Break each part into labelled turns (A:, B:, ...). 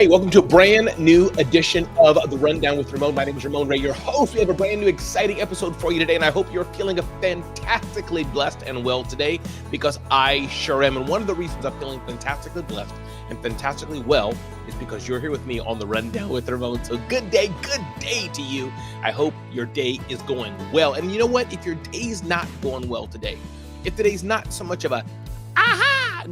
A: Hey, welcome to a brand new edition of The Rundown with Ramon. My name is Ramon Ray, your host. We have a brand new exciting episode for you today, and I hope you're feeling fantastically blessed and well today because I sure am. And one of the reasons I'm feeling fantastically blessed and fantastically well is because you're here with me on The Rundown with Ramon. So good day to you. I hope your day is going well. And you know what? If your day's not going well today, if today's not so much of a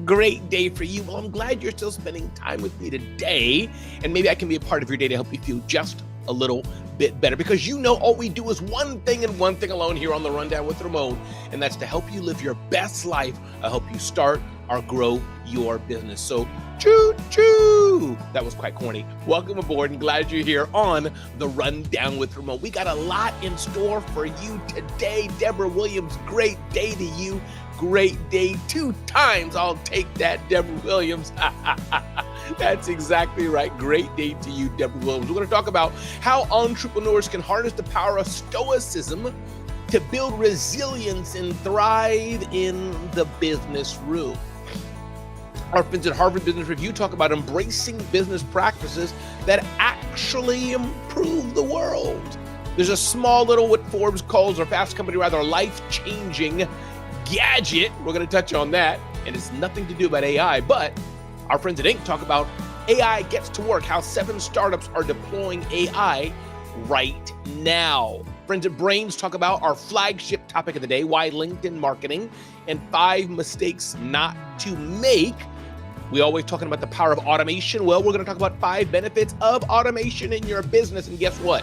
A: great day for you, well, I'm glad you're still spending time with me today, and maybe I can be a part of your day to help you feel just a little bit better, because you know all we do is one thing and one thing alone here on The Rundown with Ramon, and that's to help you live your best life. I help you start or grow your business. So choo-choo! That was quite corny. Welcome aboard and glad you're here on The Rundown with Ramon. We got a lot in store for you today. Deborah Williams, great day to you. Great day 2 times. I'll take that, Deborah Williams. That's exactly right. Great day to you, Deborah Williams. We're going to talk about how entrepreneurs can harness the power of stoicism to build resilience and thrive in the business room. Our friends at Harvard Business Review talk about embracing business practices that actually improve the world. There's a small little, what Forbes calls, or Fast Company rather, life-changing gadget. We're going to touch on that, and it's nothing to do about AI, but our friends at Inc. talk about AI gets to work, how 7 startups are deploying AI right now. Friends at Brains talk about our flagship topic of the day, why LinkedIn marketing, and 5 mistakes not to make. We always talking about the power of automation. Well, we're going to talk about 5 benefits of automation in your business, and guess what?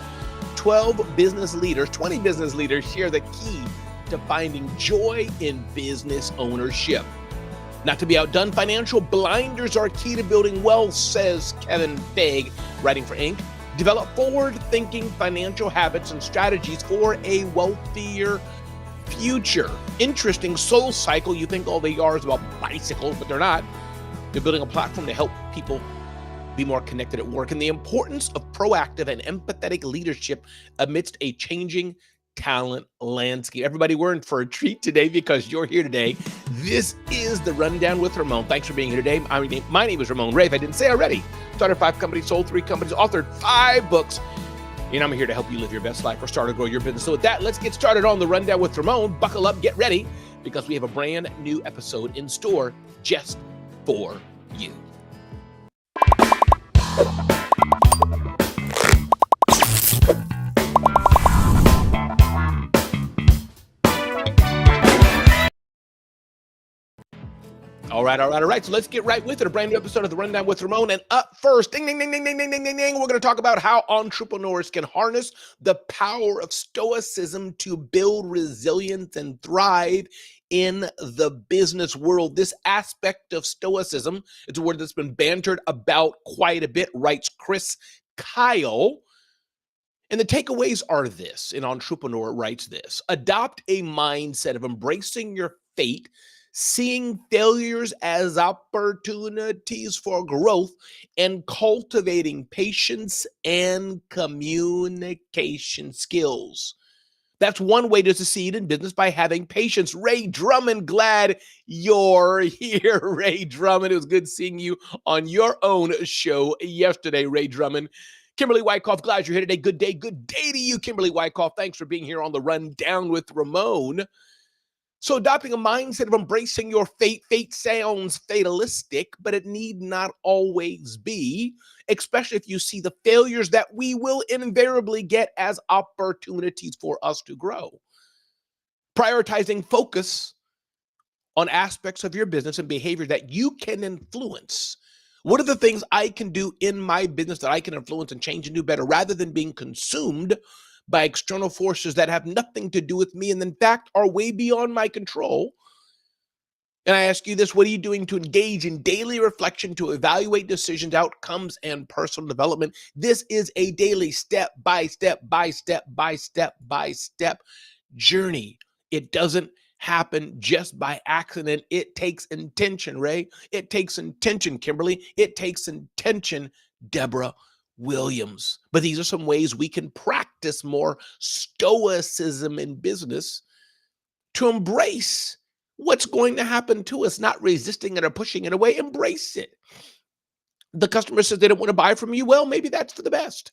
A: 20 business leaders share the key to finding joy in business ownership. Not to be outdone, financial blinders are key to building wealth, says Kevin Feig, writing for Inc. Develop forward-thinking financial habits and strategies for a wealthier future. Interesting soul cycle. You think all they are is about bicycles, but they're not. They're building a platform to help people be more connected at work, and the importance of proactive and empathetic leadership amidst a changing talent landscape. Everybody, we're in for a treat today because you're here today. This is The Rundown with Ramon. Thanks for being here today. My name is Ramon Ray. If I didn't say already, started 5 companies, sold 3 companies, authored 5 books, and I'm here to help you live your best life or start or grow your business. So with that, let's get started on The Rundown with Ramon. Buckle up, get ready, because we have a brand new episode in store just for you. All right. So let's get right with it. A brand new episode of The Rundown with Ramon. And up first, ding, ding, ding, ding, ding, ding, ding, ding, ding. We're going to talk about how entrepreneurs can harness the power of stoicism to build resilience and thrive in the business world. This aspect of stoicism, it's a word that's been bantered about quite a bit, writes Chris Kyle. And the takeaways are this: an entrepreneur writes this: adopt a mindset of embracing your fate, seeing failures as opportunities for growth, and cultivating patience and communication skills. That's one way to succeed in business, by having patience. Ray Drummond, glad you're here, Ray Drummond. It was good seeing you on your own show yesterday, Ray Drummond. Kimberly Wyckoff, glad you're here today. Good day to you, Kimberly Wyckoff. Thanks for being here on The Rundown with Ramon. So adopting a mindset of embracing your fate. Fate sounds fatalistic, but it need not always be, especially if you see the failures that we will invariably get as opportunities for us to grow. Prioritizing focus on aspects of your business and behavior that you can influence. What are the things I can do in my business that I can influence and change and do better, rather than being consumed by external forces that have nothing to do with me and in fact are way beyond my control? And I ask you this: what are you doing to engage in daily reflection, to evaluate decisions, outcomes, and personal development? This is a daily step by step journey. It doesn't happen just by accident. It takes intention, Ray. It takes intention, Kimberly. It takes intention, Deborah Williams. But these are some ways we can practice more stoicism in business to embrace what's going to happen to us, not resisting it or pushing it away. Embrace it. The customer says they don't want to buy from you. Well, maybe that's for the best.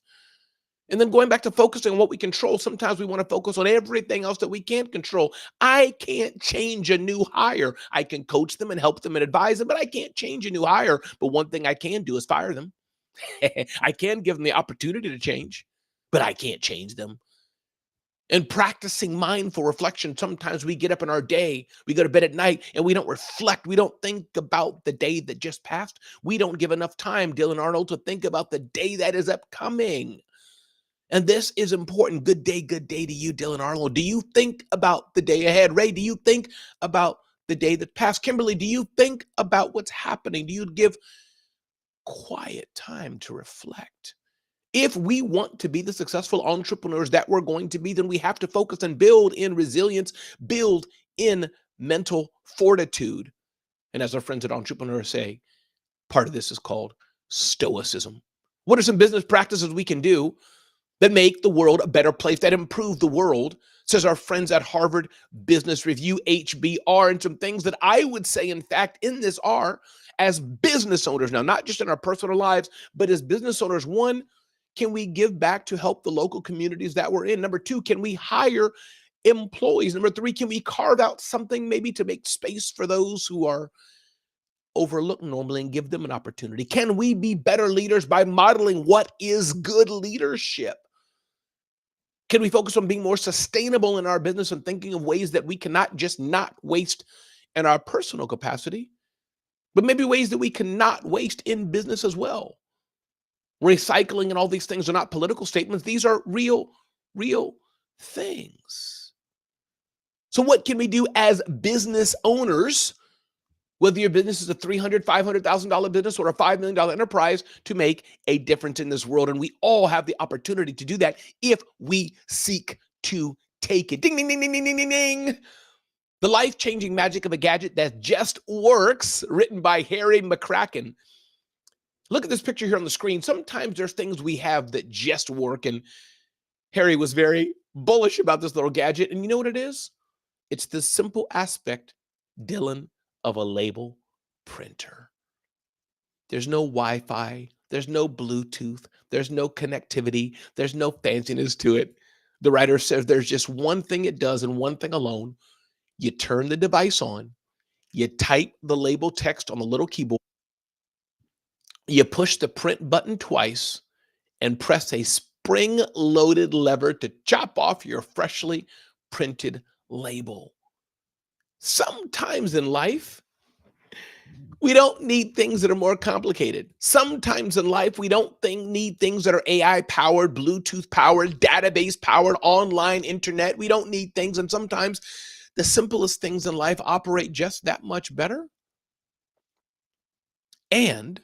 A: And then going back to focusing on what we control, sometimes we want to focus on everything else that we can't control. I can't change a new hire. I can coach them and help them and advise them, but I can't change a new hire. But one thing I can do is fire them. I can give them the opportunity to change, but I can't change them. And practicing mindful reflection, sometimes we get up in our day, we go to bed at night, and we don't reflect. We don't think about the day that just passed. We don't give enough time, Dylan Arnold, to think about the day that is upcoming. And this is important. Good day to you, Dylan Arnold. Do you think about the day ahead? Ray, do you think about the day that passed? Kimberly, do you think about what's happening? Do you give quiet time to reflect? If we want to be the successful entrepreneurs that we're going to be, then we have to focus and build in resilience, build in mental fortitude. And as our friends at Entrepreneurs say, part of this is called stoicism. What are some business practices we can do that make the world a better place, that improve the world, says our friends at Harvard Business Review, HBR, and some things that I would say, in fact, in this are, as business owners now, not just in our personal lives, but as business owners. One, can we give back to help the local communities that we're in? Number two, can we hire employees? Number three, can we carve out something maybe to make space for those who are overlooked normally and give them an opportunity? Can we be better leaders by modeling what is good leadership? Can we focus on being more sustainable in our business and thinking of ways that we cannot just not waste in our personal capacity, but maybe ways that we cannot waste in business as well? Recycling and all these things are not political statements. These are real things. So what can we do as business owners, whether your business is a $300,000, $500,000 business or a $5 million enterprise, to make a difference in this world? And we all have the opportunity to do that if we seek to take it. Ding, ding, ding, ding, ding, ding, ding, ding. The Life-Changing Magic of a Gadget That Just Works, written by Harry McCracken. Look at this picture here on the screen. Sometimes there's things we have that just work, and Harry was very bullish about this little gadget. And you know what it is? It's the simple aspect, Dylan, of a label printer. There's no Wi-Fi. There's no Bluetooth. There's no connectivity. There's no fanciness to it. The writer says there's just one thing it does, and one thing alone. You turn the device on. You type the label text on the little keyboard. You push the print button twice and press a spring-loaded lever to chop off your freshly printed label. Sometimes in life, we don't need things that are more complicated. Sometimes in life, we don't need things that are AI-powered, Bluetooth-powered, database-powered, online internet. We don't need things, and sometimes the simplest things in life operate just that much better and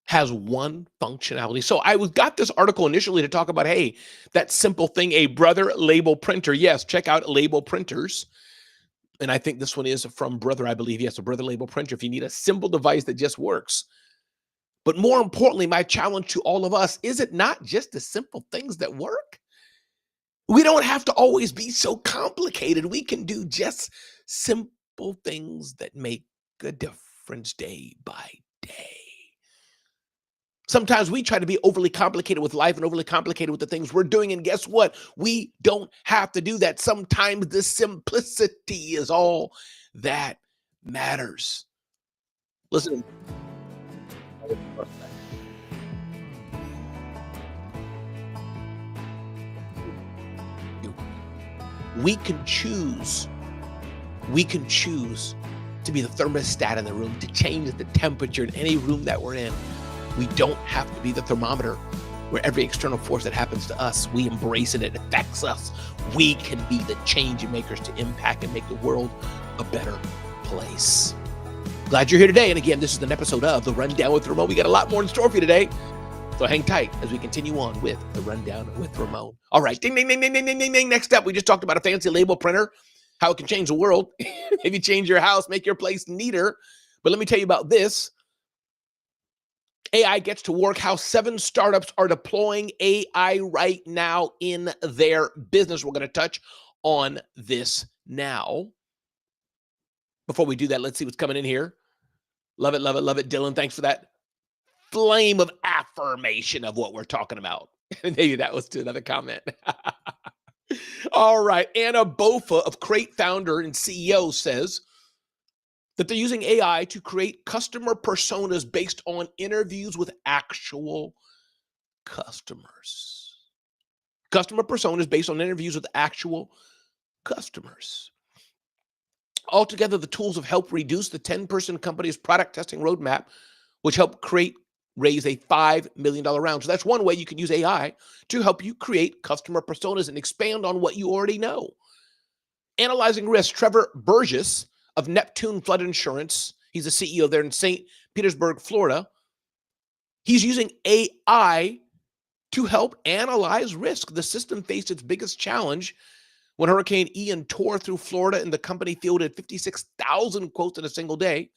A: has one functionality. So I got this article initially to talk about, hey, that simple thing, a Brother label printer. Yes, check out Label Printers. And I think this one is from Brother, I believe. Yes, a Brother label printer if you need a simple device that just works. But more importantly, my challenge to all of us, is it not just the simple things that work? We don't have to always be so complicated. We can do just simple things that make a difference day by day. Sometimes we try to be overly complicated with life and overly complicated with the things we're doing. And guess what? We don't have to do that. Sometimes the simplicity is all that matters. Listen. We can choose to be the thermostat in the room, to change the temperature in any room that we're in. We don't have to be the thermometer where every external force that happens to us, we embrace it, it affects us. We can be the change makers to impact and make the world a better place. Glad you're here today. And again, this is an episode of The Rundown with Ramon. We got a lot more in store for you today. So hang tight as we continue on with The Rundown with Ramon. All right, ding, ding, ding, ding, ding, ding, ding. Next up, we just talked about a fancy label printer, how it can change the world. Maybe change your house, make your place neater. But let me tell you about this. AI gets to work, how 7 startups are deploying AI right now in their business. We're going to touch on this now. Before we do that, let's see what's coming in here. Love it, love it, love it. Dylan, thanks for that flame of affirmation of what we're talking about. Maybe that was to another comment. All right. Anna Bofa of Crate founder and CEO says that they're using AI to create customer personas based on interviews with actual customers. Customer personas based on interviews with actual customers. Altogether, the tools have helped reduce the 10-person company's product testing roadmap, which helped raise a $5 million round. So that's one way you can use AI to help you create customer personas and expand on what you already know. Analyzing risk, Trevor Burgess of Neptune Flood Insurance, he's the CEO there in St. Petersburg, Florida. He's using AI to help analyze risk. The system faced its biggest challenge when Hurricane Ian tore through Florida and the company fielded 56,000 quotes in a single day.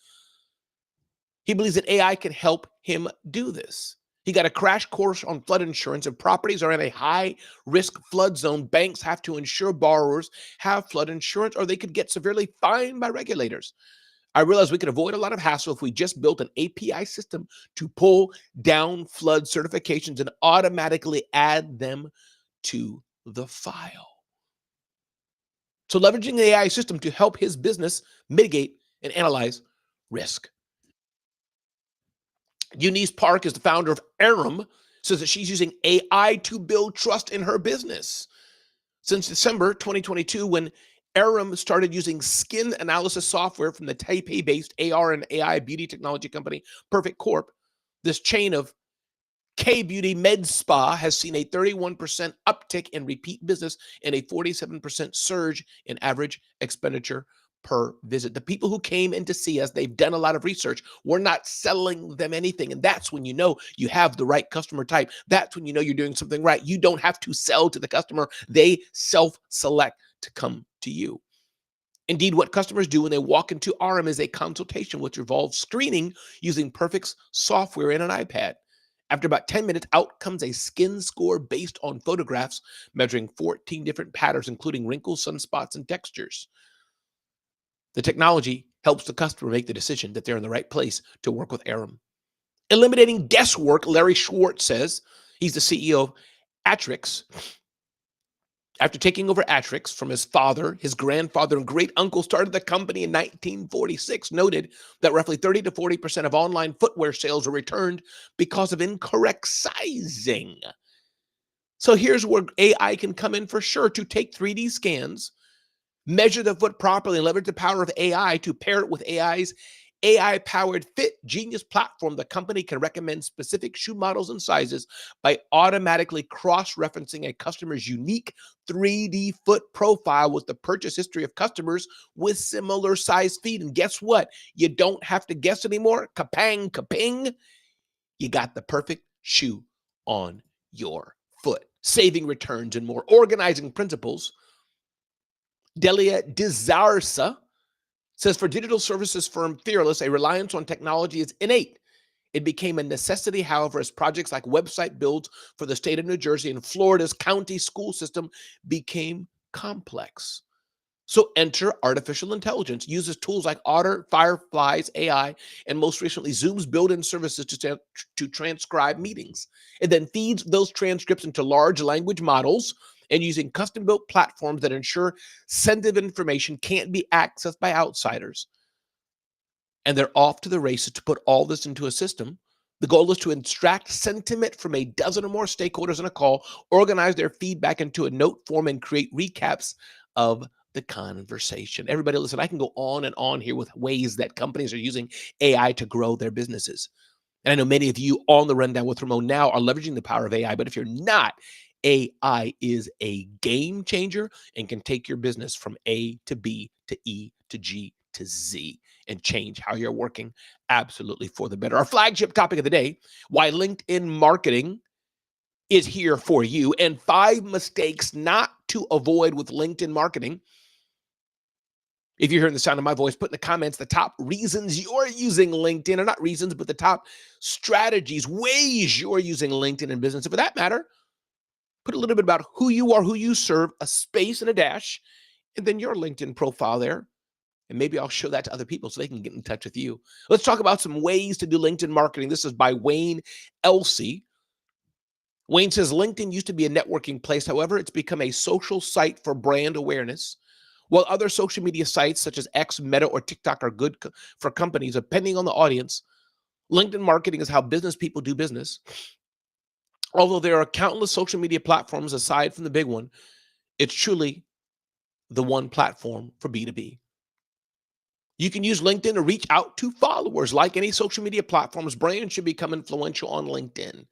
A: He believes that AI can help him do this. He got a crash course on flood insurance. If properties are in a high-risk flood zone, banks have to ensure borrowers have flood insurance or they could get severely fined by regulators. I realized we could avoid a lot of hassle if we just built an API system to pull down flood certifications and automatically add them to the file. So leveraging the AI system to help his business mitigate and analyze risk. Eunice Park is the founder of Arum, says that she's using AI to build trust in her business. Since December 2022, when Arum started using skin analysis software from the Taipei-based AR and AI beauty technology company Perfect Corp, this chain of K-Beauty Med Spa has seen a 31% uptick in repeat business and a 47% surge in average expenditure per visit. The people who came in to see us, they've done a lot of research. We're not selling them anything. And that's when you know you have the right customer type. That's when you know you're doing something right. You don't have to sell to the customer. They self-select to come to you. Indeed, what customers do when they walk into Arum is a consultation, which involves screening using Perfect's software in an iPad. After about 10 minutes, out comes a skin score based on photographs measuring 14 different patterns, including wrinkles, sunspots, and textures. The technology helps the customer make the decision that they're in the right place to work with Arum. Eliminating guesswork, Larry Schwartz says, he's the CEO of Atrix. After taking over Atrix from his father, his grandfather, and great uncle started the company in 1946, noted that roughly 30 to 40% of online footwear sales were returned because of incorrect sizing. So here's where AI can come in for sure to take 3D scans, measure the foot properly, and leverage the power of AI to pair it with AI's AI-powered Fit Genius platform. The company can recommend specific shoe models and sizes by automatically cross-referencing a customer's unique 3D foot profile with the purchase history of customers with similar size feet. And guess what? You don't have to guess anymore. Kapang, kaping. You got the perfect shoe on your foot. Saving returns and more. Organizing principles. Delia Dizarsa says, for digital services firm Fearless, a reliance on technology is innate. It became a necessity, however, as projects like website builds for the state of New Jersey and Florida's county school system became complex. So enter artificial intelligence, uses tools like Otter, Firefly's AI, and most recently Zoom's built-in services to transcribe meetings. It then feeds those transcripts into large language models and using custom-built platforms that ensure sensitive information can't be accessed by outsiders. And they're off to the races to put all this into a system. The goal is to extract sentiment from a dozen or more stakeholders in a call, organize their feedback into a note form, and create recaps of the conversation. Everybody listen, I can go on and on here with ways that companies are using AI to grow their businesses. And I know many of you on the Rundown with Ramon now are leveraging the power of AI, but if you're not, AI is a game changer and can take your business from A to B to E to G to Z and change how you're working absolutely for the better. Our flagship topic of the day, why LinkedIn marketing is here for you, and 5 mistakes not to avoid with LinkedIn marketing. If you're hearing the sound of my voice, put in the comments the top reasons you're using LinkedIn, or not reasons, but the top strategies, ways you're using LinkedIn in business. And for that matter, put a little bit about who you are, who you serve, a space and a dash, and then your LinkedIn profile there. And maybe I'll show that to other people so they can get in touch with you. Let's talk about some ways to do LinkedIn marketing. This is by Wayne Elsey. Wayne says LinkedIn used to be a networking place. However, it's become a social site for brand awareness. While other social media sites such as X, Meta, or TikTok are good for companies, depending on the audience, LinkedIn marketing is how business people do business. Although there are countless social media platforms aside from the big one, it's truly the one platform for B2B. You can use LinkedIn to reach out to followers. Like any social media platforms, brands should become influential on LinkedIn.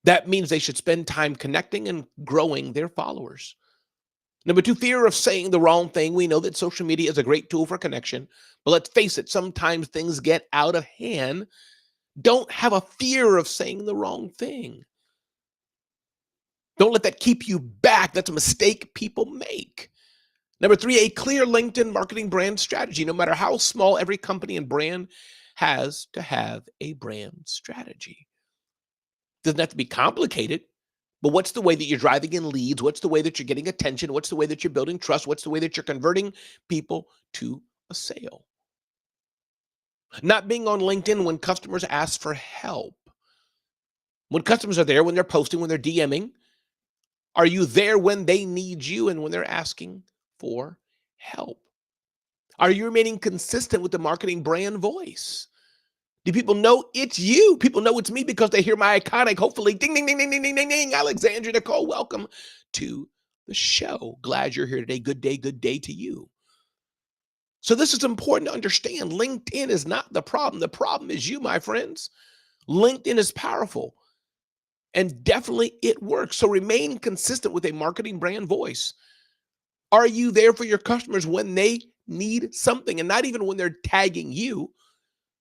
A: That means they should spend time connecting and growing their followers. Number two, fear of saying the wrong thing. We know that social media is a great tool for connection, but let's face it, sometimes things get out of hand. Don't have a fear of saying the wrong thing. Don't let that keep you back. That's a mistake people make. Number three, a clear LinkedIn marketing brand strategy. No matter how small, every company and brand has to have a brand strategy. Doesn't have to be complicated, but what's the way that you're driving in leads? What's the way that you're getting attention? What's the way that you're building trust? What's the way that you're converting people to a sale? Not being on LinkedIn when customers ask for help. When customers are there, when they're posting, when they're DMing, are you there when they need you and when they're asking for help? Are you remaining consistent with the marketing brand voice? Do people know it's you? People know it's me because they hear my iconic, hopefully, ding, ding, ding, ding, ding, ding, ding, ding. Alexandria Nicole, welcome to the show. Glad you're here today. Good day to you. So this is important to understand. LinkedIn is not the problem. The problem is you, my friends. LinkedIn is powerful. And definitely it works. So remain consistent with a marketing brand voice. Are you there for your customers when they need something? And not even when they're tagging you,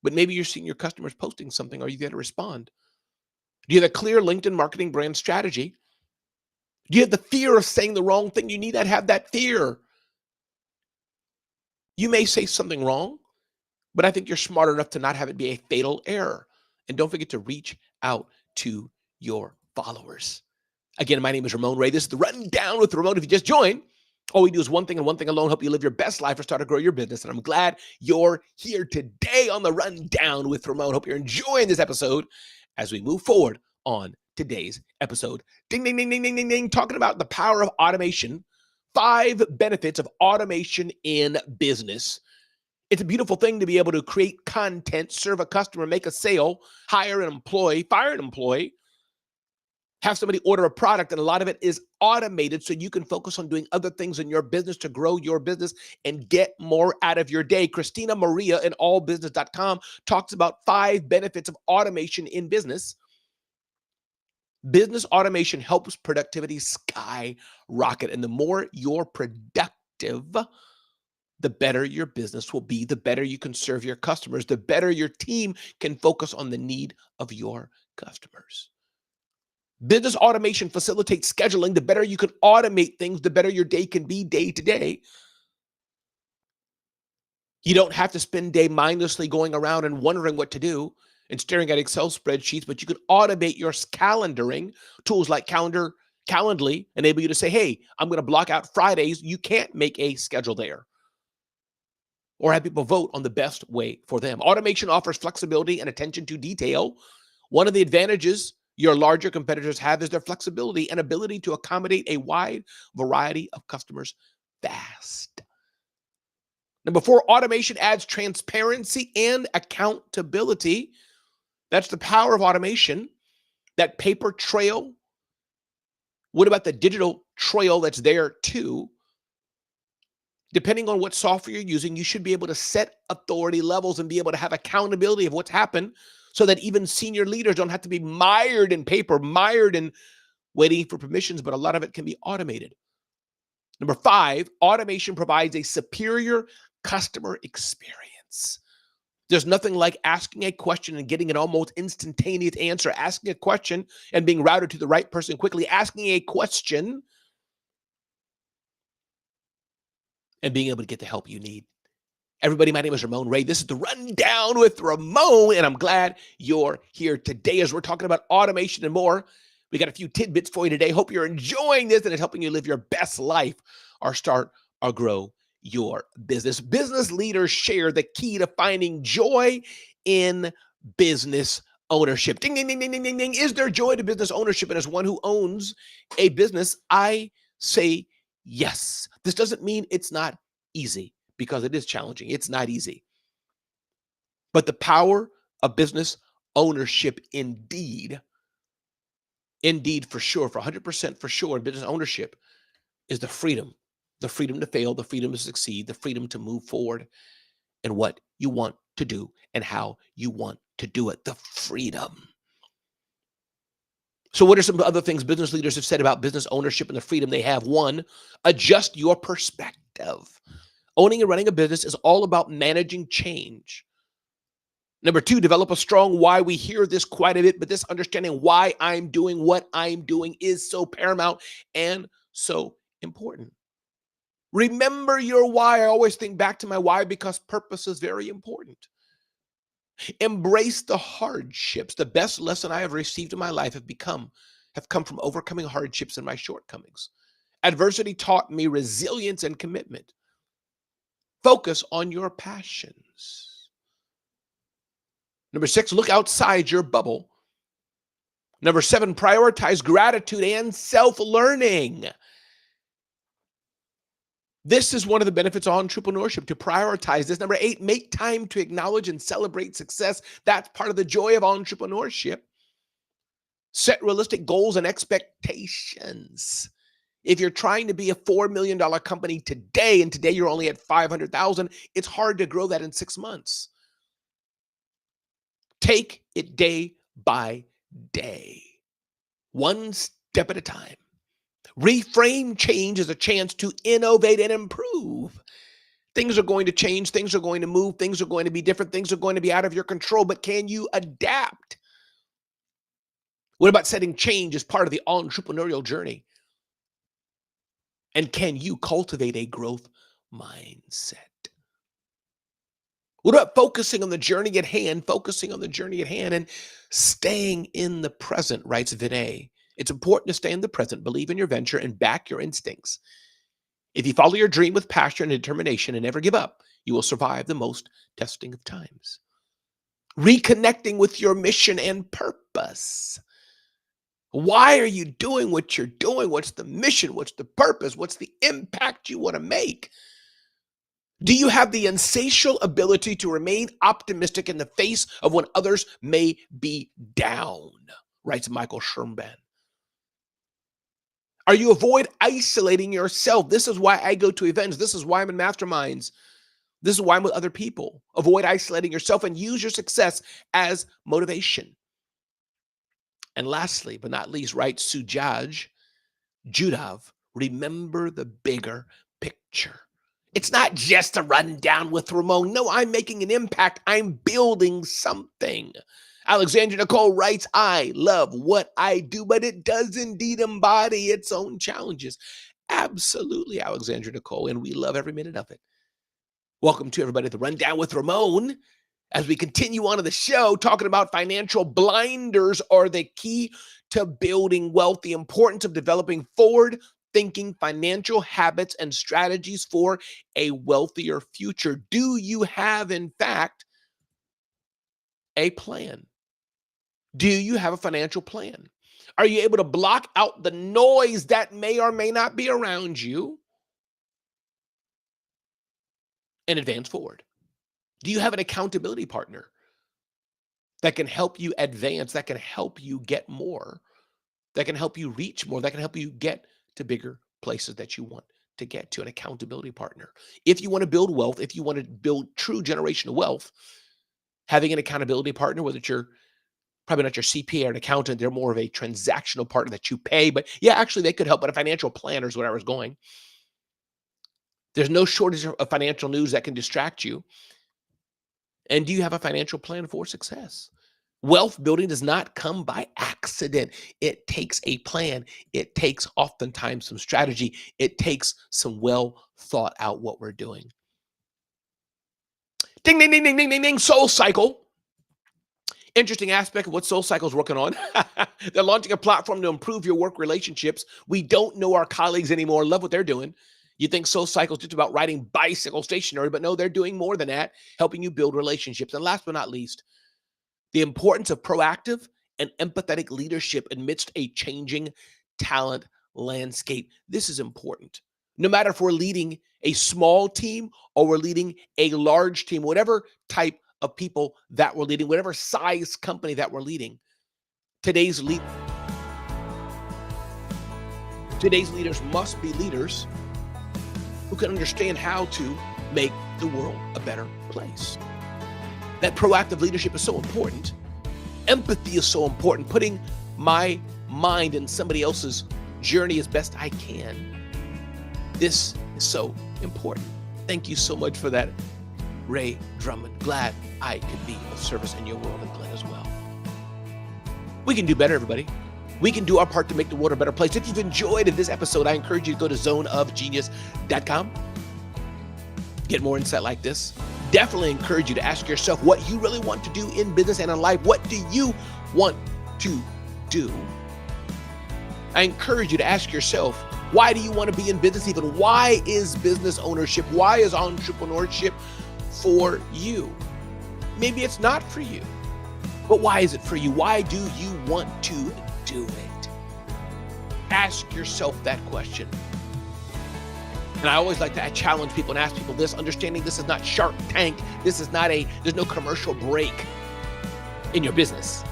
A: but maybe you're seeing your customers posting something. Are you there to respond? Do you have a clear LinkedIn marketing brand strategy? Do you have the fear of saying the wrong thing? You need to have that fear. You may say something wrong, but I think you're smart enough to not have it be a fatal error. And don't forget to reach out to your followers. Again, my name is Ramon Ray. This is the Rundown with Ramon. If you just joined, all we do is one thing and one thing alone, help you live your best life or start to grow your business. And I'm glad you're here today on the Rundown with Ramon. Hope you're enjoying this episode as we move forward on today's episode. Ding, ding, ding, ding, ding, ding, ding. Talking about the power of automation. 5 benefits of automation in business. It's a beautiful thing to be able to create content, serve a customer, make a sale, hire an employee, fire an employee, have somebody order a product, and a lot of it is automated so you can focus on doing other things in your business to grow your business and get more out of your day. Christina Maria in allbusiness.com talks about 5 benefits of automation in business. Business automation helps productivity skyrocket, and the more you're productive, the better your business will be, the better you can serve your customers, the better your team can focus on the need of your customers. Business automation facilitates scheduling. The better you can automate things, the better your day can be day to day. You don't have to spend day mindlessly going around and wondering what to do and staring at Excel spreadsheets, but you can automate your calendaring. Tools like Calendly enable you to say, hey, I'm going to block out Fridays. You can't make a schedule there. Or have people vote on the best way for them. Automation offers flexibility and attention to detail. One of the advantages your larger competitors have is their flexibility and ability to accommodate a wide variety of customers fast. Number 4, automation adds transparency and accountability. That's the power of automation. That paper trail. What about the digital trail that's there too? Depending on what software you're using, you should be able to set authority levels and be able to have accountability of what's happened so that even senior leaders don't have to be mired in paper, mired in waiting for permissions, but a lot of it can be automated. Number 5, automation provides a superior customer experience. There's nothing like asking a question and getting an almost instantaneous answer, asking a question and being routed to the right person quickly, asking a question and being able to get the help you need. Everybody, my name is Ramon Ray. This is the Rundown with Ramon, and I'm glad you're here today as we're talking about automation and more. We got a few tidbits for you today. Hope you're enjoying this and it's helping you live your best life or start or grow your business. Business leaders share the key to finding joy in business ownership. Ding, ding, ding, ding, ding, ding, ding. Is there joy to business ownership? And as one who owns a business, I say yes. This doesn't mean it's not easy, because it is challenging. It's not easy. But the power of business ownership, indeed for sure, for 100% for sure, in business ownership is the freedom to fail, the freedom to succeed, the freedom to move forward in what you want to do and how you want to do it, the freedom. So what are some other things business leaders have said about business ownership and the freedom they have? One, adjust your perspective. Owning and running a business is all about managing change. Number two, develop a strong why. We hear this quite a bit, but this understanding why I'm doing what I'm doing is so paramount and so important. Remember your why. I always think back to my why because purpose is very important. Embrace the hardships. The best lesson I have received in my life have come from overcoming hardships and my shortcomings. Adversity taught me resilience and commitment. Focus on your passions. Number six, look outside your bubble. Number seven, prioritize gratitude and self-learning. This is one of the benefits of entrepreneurship, to prioritize this. Number eight, make time to acknowledge and celebrate success. That's part of the joy of entrepreneurship. Set realistic goals and expectations. If you're trying to be a $4 million company today, and today you're only at 500,000, it's hard to grow that in 6 months. Take it day by day, one step at a time. Reframe change as a chance to innovate and improve. Things are going to change. Things are going to move. Things are going to be different. Things are going to be out of your control, but can you adapt? What about setting change as part of the entrepreneurial journey? And can you cultivate a growth mindset? What about focusing on the journey at hand, and staying in the present, writes Vinay. It's important to stay in the present, believe in your venture, and back your instincts. If you follow your dream with passion and determination and never give up, you will survive the most testing of times. Reconnecting with your mission and purpose. Why are you doing what you're doing? What's the mission? What's the purpose? What's the impact you want to make? Do you have the insatiable ability to remain optimistic in the face of when others may be down? Writes Michael Sherman. Are you avoid isolating yourself? This is why I go to events. This is why I'm in masterminds. This is why I'm with other people. Avoid isolating yourself and use your success as motivation. And lastly, but not least, writes Sujaj Judav, remember the bigger picture. It's not just a rundown with Ramon. No, I'm making an impact. I'm building something. Alexandra Nicole writes, I love what I do, but it does indeed embody its own challenges. Absolutely, Alexandra Nicole, and we love every minute of it. Welcome to everybody to the Rundown with Ramon. As we continue on to the show, talking about financial blinders are the key to building wealth, the importance of developing forward-thinking financial habits and strategies for a wealthier future. Do you have, in fact, a plan? Do you have a financial plan? Are you able to block out the noise that may or may not be around you and advance forward? Do you have an accountability partner that can help you advance, that can help you get more, that can help you reach more, that can help you get to bigger places that you want to get to? An accountability partner. If you want to build wealth, if you want to build true generational wealth, having an accountability partner, whether it's probably not your CPA or an accountant, they're more of a transactional partner that you pay, but yeah, actually they could help, but a financial planner is where I was going. There's no shortage of financial news that can distract you. And do you have a financial plan for success? Wealth building does not come by accident. It takes a plan. It takes oftentimes some strategy. It takes some well thought out what we're doing. Ding, ding, ding, ding, ding, ding, ding. Soul Cycle. Interesting aspect of what Soul Cycle is working on. They're launching a platform to improve your work relationships. We don't know our colleagues anymore. Love what they're doing. You think Soul Cycle is just about riding bicycle stationery, but no, they're doing more than that, helping you build relationships. And last but not least, the importance of proactive and empathetic leadership amidst a changing talent landscape. This is important. No matter if we're leading a small team or we're leading a large team, whatever type of people that we're leading, whatever size company that we're leading, today's leaders must be leaders who can understand how to make the world a better place. That proactive leadership is so important. Empathy is so important. Putting my mind in somebody else's journey as best I can. This is so important. Thank you so much for that, Ray Drummond. Glad I could be of service in your world, and Glenn as well. We can do better, everybody. We can do our part to make the world a better place. If you've enjoyed this episode, I encourage you to go to zoneofgenius.com. Get more insight like this. Definitely encourage you to ask yourself what you really want to do in business and in life. What do you want to do? I encourage you to ask yourself, why do you want to be in business even? Why is business ownership? Why is entrepreneurship for you? Maybe it's not for you, but why is it for you? Why do you want to do it? Ask yourself that question. And I always like to challenge people and ask people this, understanding this is not Shark Tank. There's no commercial break in your business.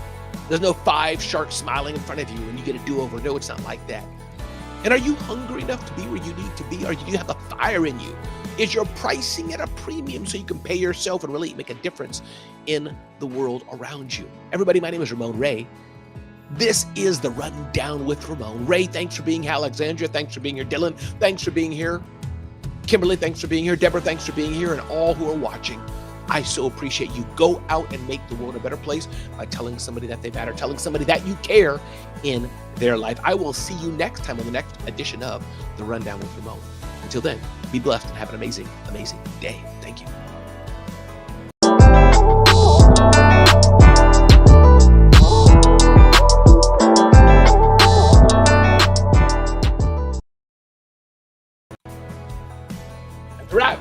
A: There's no 5 sharks smiling in front of you and you get a do-over. No, it's not like that. And are you hungry enough to be where you need to be? Or do you have a fire in you? Is your pricing at a premium so you can pay yourself and really make a difference in the world around you? Everybody, my name is Ramon Ray. This is The Rundown with Ramon Ray. Thanks for being here. Alexandria, thanks for being here. Dylan, thanks for being here. Kimberly, thanks for being here. Deborah, thanks for being here. And all who are watching, I so appreciate you. Go out and make the world a better place by telling somebody that they matter, telling somebody that you care in their life. I will see you next time on the next edition of The Rundown with Ramon. Until then, be blessed and have an amazing, amazing day. Thank you. Wrap.